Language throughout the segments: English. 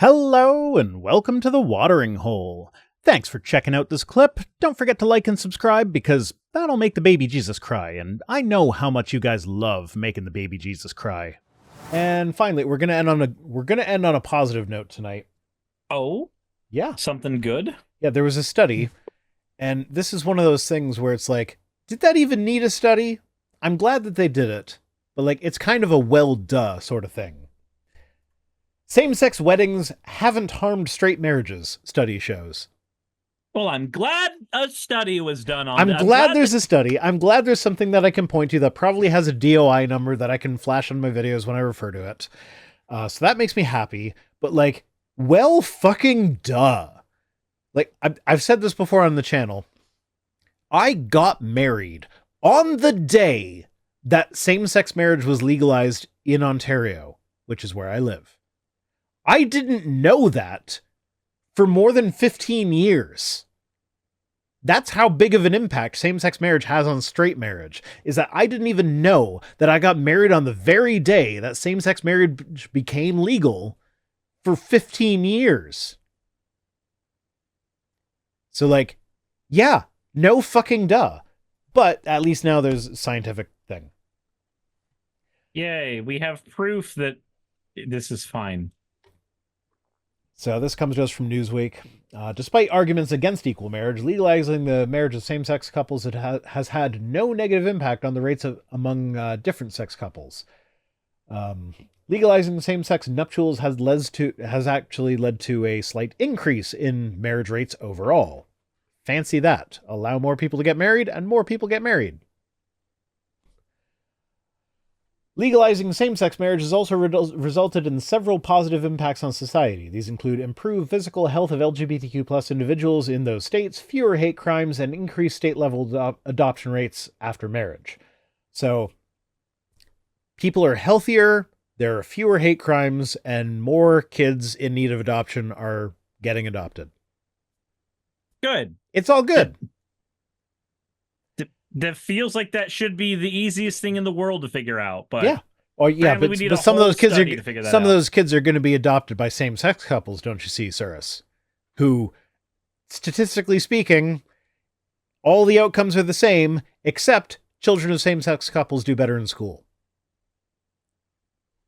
Hello and welcome to the Watering Hole. Thanks for checking out this clip. Don't forget to like and subscribe because that'll make the baby Jesus cry, and I know how much you guys love making the baby Jesus cry. And finally, we're gonna end on a positive note tonight. Oh, Yeah. something good? Yeah, there was a study, and this is one of those things where it's like, did that even need a study? I'm glad that they did it, but like it's kind of a well duh sort of thing. Same-sex weddings haven't harmed straight marriages, study shows. Well, I'm glad a study was done on I'm that. glad there's a study. I'm glad there's something that I can point to that probably has a DOI number that I can flash on my videos when I refer to it. So that makes me happy. But like, well fucking duh. Like, I've said this before on the channel. I got married on the day that same-sex marriage was legalized in Ontario, which is where I live. I didn't know that for more than 15 years. That's how big of an impact same-sex marriage has on straight marriage, is that I didn't even know that I got married on the very day that same-sex marriage became legal for 15 years. So like, yeah, no fucking duh. But at least now there's a scientific thing. Yay, we have proof that this is fine. So this comes to us from Newsweek. Despite arguments against equal marriage, legalizing the marriage of same-sex couples has had no negative impact on the rates among different sex couples. Legalizing same-sex nuptials has actually led to a slight increase in marriage rates overall. Fancy that. Allow more people to get married, and more people get married. Legalizing same-sex marriage has also resulted in several positive impacts on society. These include improved physical health of LGBTQ+ individuals in those states, fewer hate crimes, and increased state-level adoption rates after marriage. So, people are healthier, there are fewer hate crimes, and more kids in need of adoption are getting adopted. Good. It's all good. That feels like that should be the easiest thing in the world to figure out, but yeah. Or yeah, but some of those kids are going to be adopted by same-sex couples, don't you see, Cyrus? Who, statistically speaking, all the outcomes are the same, except children of same-sex couples do better in school.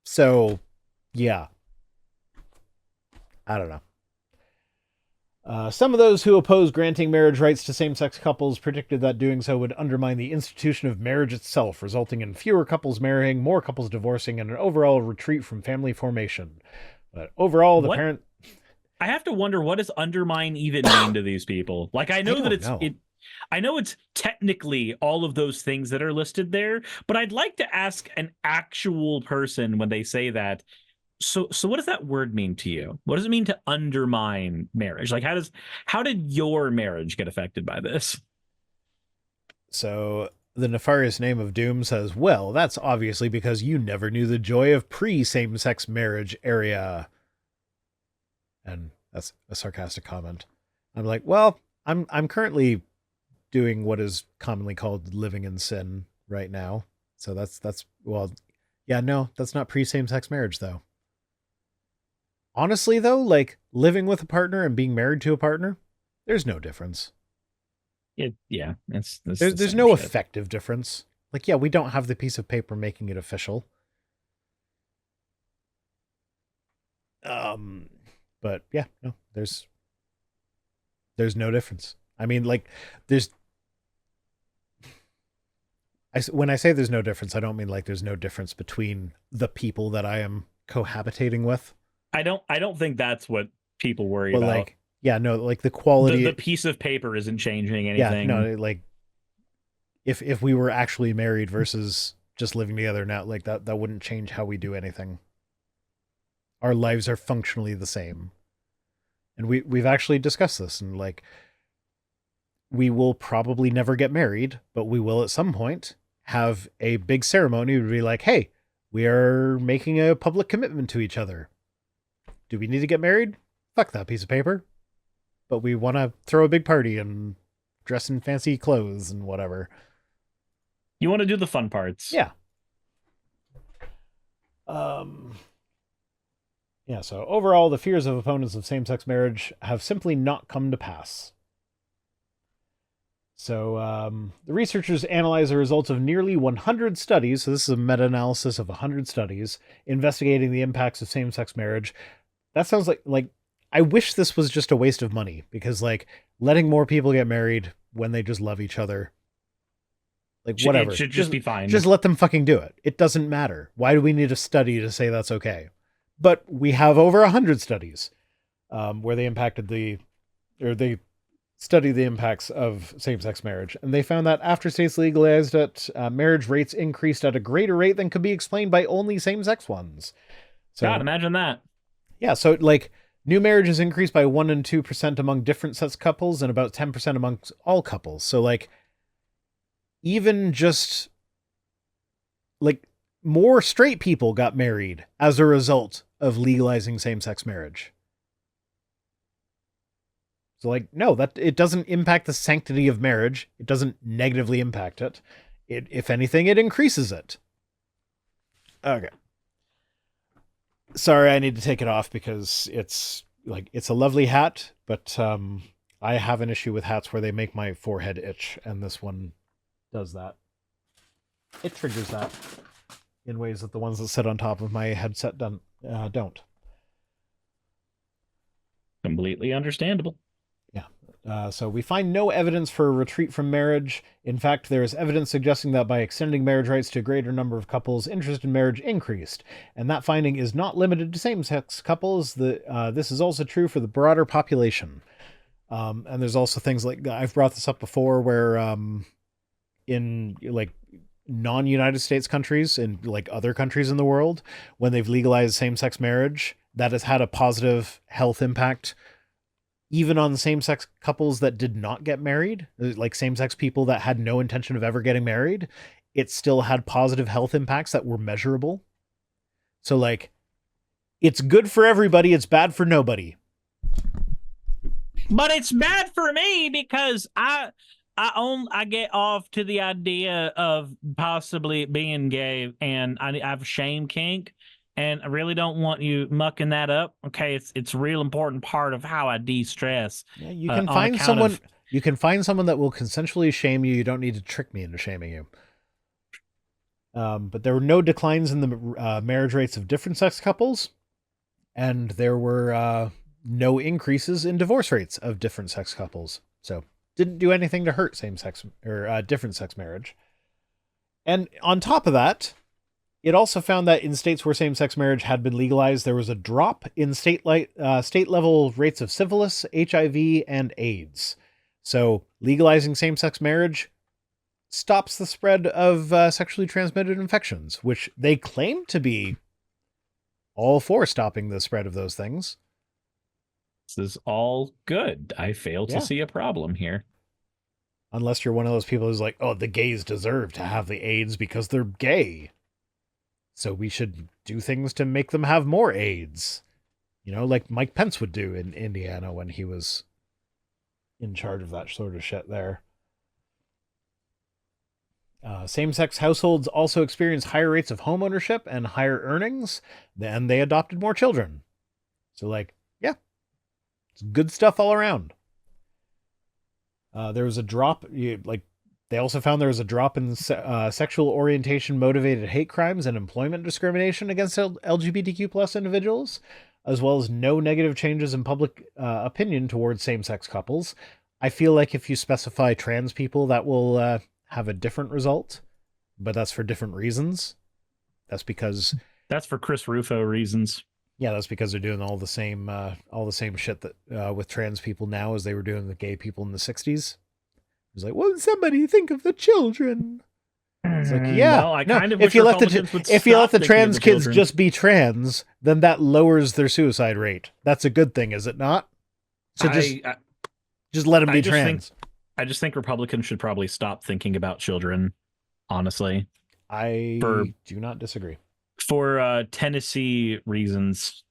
So, yeah. I don't know. Some of those who oppose granting marriage rights to same-sex couples predicted that doing so would undermine the institution of marriage itself, resulting in fewer couples marrying, more couples divorcing, and an overall retreat from family formation. But overall, I have to wonder, what does undermine even mean to these people? Like, I know that I know it's technically all of those things that are listed there, but I'd like to ask an actual person when they say that. So what does that word mean to you? What does it mean to undermine marriage? Like, how did your marriage get affected by this? So the nefarious name of Doom says, well, that's obviously because you never knew the joy of pre-same-sex marriage area. And that's a sarcastic comment. I'm like, well, I'm currently doing what is commonly called living in sin right now. So that's well, yeah, no, that's not pre-same-sex marriage though. Honestly, though, like living with a partner and being married to a partner, there's no difference. There's no effective difference. Like, yeah, we don't have the piece of paper making it official. But yeah, no, there's no difference. I mean, like, when I say there's no difference, I don't mean like there's no difference between the people that I am cohabitating with. I don't think that's what people worry about. Like, yeah, no, like the quality, the piece of paper isn't changing anything. Yeah, no, like if we were actually married versus just living together now, like that wouldn't change how we do anything. Our lives are functionally the same. And we've actually discussed this, and like we will probably never get married, but we will at some point have a big ceremony to be like, hey, we are making a public commitment to each other. Do we need to get married? Fuck that piece of paper. But we want to throw a big party and dress in fancy clothes and whatever. You want to do the fun parts. Yeah. Yeah, so overall, the fears of opponents of same-sex marriage have simply not come to pass. So the researchers analyzed the results of nearly 100 studies. So this is a meta-analysis of 100 studies investigating the impacts of same-sex marriage. That sounds like I wish this was just a waste of money, because like letting more people get married when they just love each other, like whatever, it should just be fine. Just let them fucking do it. It doesn't matter. Why do we need a study to say that's okay? But we have over 100 studies where they study the impacts of same-sex marriage, and they found that after states legalized it, marriage rates increased at a greater rate than could be explained by only same-sex ones. So, God, imagine that. Yeah, so like new marriages increased by 1% and 2% among different sex couples, and about 10% amongst all couples. So like, even just like more straight people got married as a result of legalizing same-sex marriage. So like, no, that it doesn't impact the sanctity of marriage. It doesn't negatively impact it. If anything, it increases it. Okay. Sorry, I need to take it off because it's a lovely hat, but I have an issue with hats where they make my forehead itch, and this one does that. It triggers that in ways that the ones that sit on top of my headset don't. Completely understandable. So we find no evidence for a retreat from marriage. In fact, there is evidence suggesting that by extending marriage rights to a greater number of couples, interest in marriage increased. And that finding is not limited to same-sex couples. This is also true for the broader population. And there's also things like, I've brought this up before, where in like non-United States countries and like other countries in the world, when they've legalized same-sex marriage, that has had a positive health impact even on same-sex couples that did not get married, like same-sex people that had no intention of ever getting married. It still had positive health impacts that were measurable. So like, it's good for everybody, it's bad for nobody. But it's bad for me because I get off to the idea of possibly being gay, and I have a shame kink, and I really don't want you mucking that up. Okay, it's a real important part of how I de-stress. Yeah, you can find someone. You can find someone that will consensually shame you. You don't need to trick me into shaming you. But there were no declines in the marriage rates of different sex couples, and there were no increases in divorce rates of different sex couples. So didn't do anything to hurt same-sex or different sex marriage. And on top of that, it also found that in states where same-sex marriage had been legalized, there was a drop in state-level rates of syphilis, HIV, and AIDS. So legalizing same-sex marriage stops the spread of sexually transmitted infections, which they claim to be all for stopping the spread of those things. This is all good. I fail to see a problem here. Unless you're one of those people who's like, oh, the gays deserve to have the AIDS because they're gay, so we should do things to make them have more AIDS. You know, like Mike Pence would do in Indiana when he was in charge of that sort of shit there. Same-sex households also experience higher rates of home ownership and higher earnings, and they adopted more children. So, like, yeah, it's good stuff all around. There was a drop, they also found there was a drop in sexual orientation motivated hate crimes and employment discrimination against LGBTQ plus individuals, as well as no negative changes in public opinion towards same-sex couples. I feel like if you specify trans people, that will have a different result, but that's for different reasons. That's for Chris Rufo reasons. Yeah, that's because they're doing all the same shit that with trans people now as they were doing with gay people in the 60s. It was like, won't somebody think of the children? It's like, yeah. No, if you let the trans kids just be trans, then that lowers their suicide rate. That's a good thing, is it not? So just let them be trans. I just think Republicans should probably stop thinking about children, honestly. I do not disagree. For Tennessee reasons.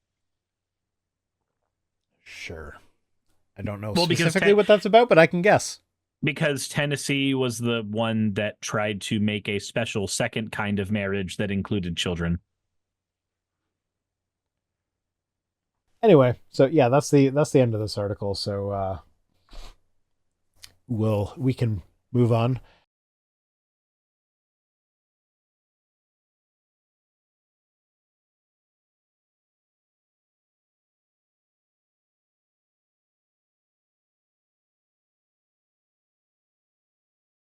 Sure. I don't know specifically what that's about, but I can guess. Because Tennessee was the one that tried to make a special second kind of marriage that included children. Anyway, so yeah, that's the end of this article. So we can move on.